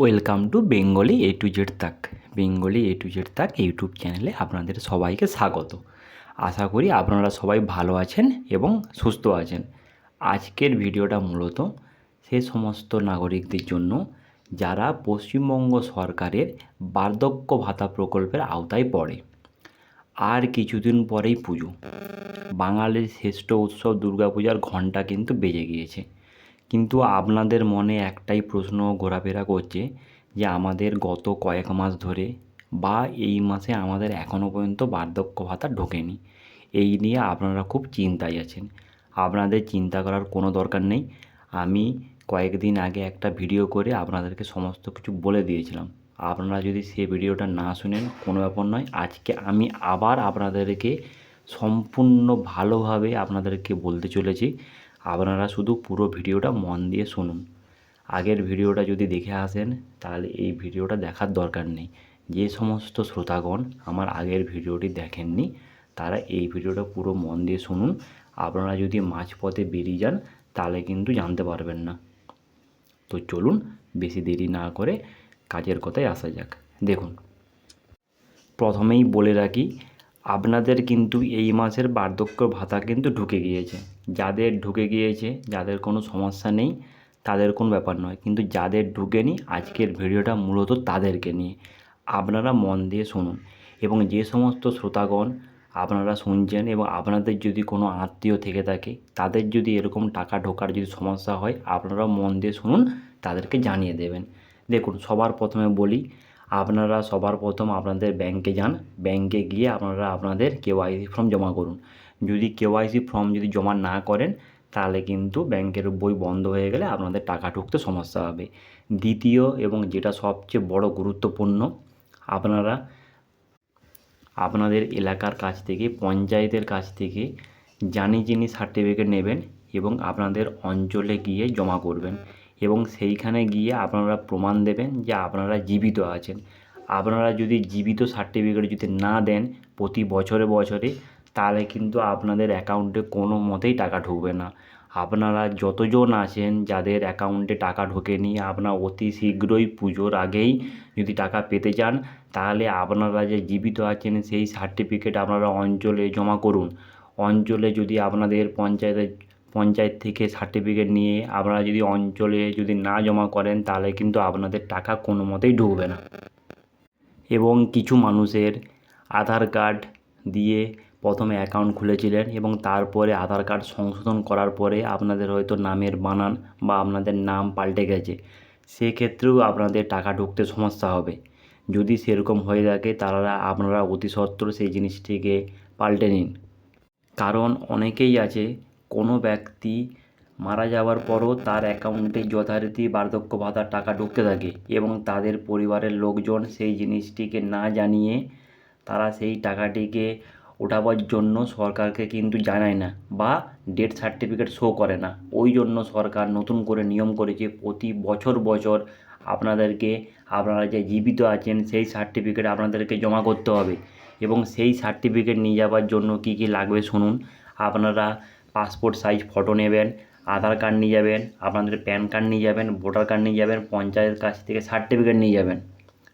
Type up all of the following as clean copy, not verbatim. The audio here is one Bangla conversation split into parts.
Welcome to Bengali A to Z তাক। বেঙ্গলি এ টু জেড তাক ইউটিউব চ্যানেলে আপনাদের সবাইকে স্বাগত। আশা করি আপনারা সবাই ভালো আছেন এবং সুস্থ আছেন। আজকের ভিডিওটা মূলত সে সমস্ত নাগরিকদের জন্য যারা পশ্চিমবঙ্গ সরকারের বার্ধক্য ভাতা প্রকল্পের আওতায় পড়ে। আর কিছুদিন পরেই পুজো, বাঙালির শ্রেষ্ঠ উৎসব দুর্গাপূজার ঘণ্টা কিন্তু বেজে গিয়েছে। কিন্তু আপনাদের মনে একটাই প্রশ্ন ঘোরাফেরা করছে যে আমাদের গত কয়েক মাস ধরে বা এই মাসে আমাদের এখনও পর্যন্ত বার্ধক্য ভাতা ঢোকেনি। এই নিয়ে আপনারা খুব চিন্তায় আছেন। আপনাদের চিন্তা করার কোনো দরকার নেই। আমি কয়েকদিন আগে একটা ভিডিও করে আপনাদেরকে সমস্ত কিছু বলে দিয়েছিলাম। আপনারা যদি সেই ভিডিওটা না শুনেন কোনো ব্যাপার নয়, আজকে আমি আবার আপনাদেরকে সম্পূর্ণ ভালোভাবে আপনাদেরকে বলতে চলেছি। আপনারা শুধু পুরো ভিডিওটা মন দিয়ে শুনুন। আগের ভিডিওটা যদি দেখে আসেন তাহলে এই ভিডিওটা দেখার দরকার নেই। যে সমস্ত শ্রোতাগণ আমার আগের ভিডিওটি দেখেননি তারা এই ভিডিওটা পুরো মন দিয়ে শুনুন। আপনারা যদি মাঝপথে বেরিয়ে যান তাহলে কিন্তু জানতে পারবেন না। তো চলুন বেশি দেরি না করে কাজের কথায় আসা যাক। দেখুন, প্রথমেই বলে রাখি আপনাদের কিন্তু এই মাসের বার্ধক্য ভাতা কিন্তু ঢুকে গিয়েছে। যাদের ঢুকে গিয়েছে, যাদের কোনো সমস্যা নেই, তাদের কোনো ব্যাপার নয়। কিন্তু যাদের ঢুকেনি আজকের ভিডিওটা মূলত তাদেরকে নিয়ে। আপনারা মন দিয়ে শুনুন এবং যে সমস্ত শ্রোতাগণ আপনারা শুনছেন এবং আপনাদের যদি কোনো আত্মীয় থেকে থাকে তাদের যদি এরকম টাকা ঢোকার যদি সমস্যা হয় আপনারা মন দিয়ে শুনুন, তাদেরকে জানিয়ে দেবেন। দেখুন, সবার প্রথমে বলি, আপনারা সবার প্রথম আপনাদের ব্যাংকে যান। ব্যাংকে গিয়ে আপনারা আপনাদের কেওয়াইসি ফর্ম জমা করুন। যদি কেওয়াইসি ফর্ম যদি জমা না করেন তাহলে কিন্তু ব্যাংকের বই বন্ধ হয়ে গেলে আপনাদের টাকা ঢুকতে সমস্যা হবে। দ্বিতীয় এবং যেটা সবচেয়ে বড় গুরুত্বপূর্ণ, আপনারা আপনাদের এলাকার কাছ থেকে, পঞ্চায়েতের কাছ থেকে জানি সার্টিফিকেট নেবেন এবং আপনাদের অঞ্চলে গিয়ে জমা করবেন এবং সেইখানে গিয়ে আপনারা প্রমাণ দেবেন যে আপনারা জীবিত আছেন। আপনারা যদি জীবিত সার্টিফিকেট যদি না দেন প্রতি বছরে বছরে তাহলে কিন্তু আপনাদের অ্যাকাউন্টে কোনো মতেই টাকা ঢুকবে না। আপনারা যতজন আছেন যাদের অ্যাকাউন্টে টাকা ঢোকেনি, আপনারা অতি শীঘ্রই পুজোর আগেই যদি টাকা পেতে চান তাহলে আপনারা যে জীবিত আছেন সেই সার্টিফিকেট আপনারা অঞ্চলে জমা করুন। অঞ্চলে যদি আপনাদের পঞ্চায়েত থেকে সার্টিফিকেট নিয়ে আপনারা যদি অঞ্চলে যদি না জমা করেন তাহলে কিন্তু আপনাদের টাকা কোনো মতেই ঢুকবে না। এবং কিছু মানুষের আধার কার্ড দিয়ে প্রথমে অ্যাকাউন্ট খুলেছিলেন এবং তারপরে আধার কার্ড সংশোধন করার পরে আপনাদের হয়তো নামের বানান বা আপনাদের নাম পাল্টে গেছে, সেক্ষেত্রেও আপনাদের টাকা ঢুকতে সমস্যা হবে। যদি সেরকম হয়ে থাকে তাহলে আপনারা অতি সত্বর সেই জিনিসটিকে পাল্টে নিন। কারণ অনেকেই আছে, কোনো ব্যক্তি মারা যাওয়ার পরও তার অ্যাকাউন্টে যথারীতি বার্ধক্য ভাতার টাকা ঢুকতে থাকে এবং তাদের পরিবারের লোকজন সেই জিনিসটিকে না জানিয়ে তারা সেই টাকাটিকে ওঠাবার জন্য সরকারকে কিন্তু জানায় না বা ডেথ সার্টিফিকেট শো করে না। ওই জন্য সরকার নতুন করে নিয়ম করেছে প্রতি বছর বছর আপনাদেরকে, আপনারা যে জীবিত আছেন সেই সার্টিফিকেট আপনাদেরকে জমা করতে হবে। এবং সেই সার্টিফিকেট নিয়ে যাওয়ার জন্য কী কী লাগবে শুনুন। আপনারা পাসপোর্ট সাইজ ফটো নেবেন, আধার কার্ড নিয়ে যাবেন, আপনাদের প্যান কার্ড নিয়ে যাবেন, ভোটার কার্ড নিয়ে যাবেন, পঞ্চায়েতের কাছ থেকে সার্টিফিকেট নিয়ে যাবেন,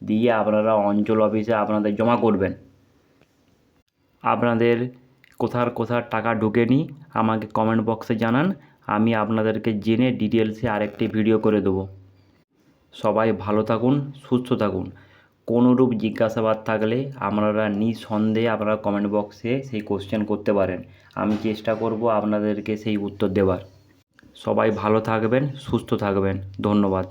দিয়ে আপনারা অঞ্চল অফিসে আপনাদের জমা করবেন। আপনাদের কোথার টাকা ঢোকেনি আমাকে কমেন্ট বক্সে জানান, আমি আপনাদেরকে জেনে ডিটেলসে আরেকটি ভিডিও করে দেবো। সবাই ভালো থাকুন, সুস্থ থাকুন। কোনোরূপ জিজ্ঞাসাবাদ থাকলে আপনারা নিঃসন্দেহে আপনারা কমেন্ট বক্সে সেই কোশ্চেন করতে পারেন। আমি চেষ্টা করব আপনাদেরকে সেই উত্তর দেওয়ার। সবাই ভালো থাকবেন, সুস্থ থাকবেন। ধন্যবাদ।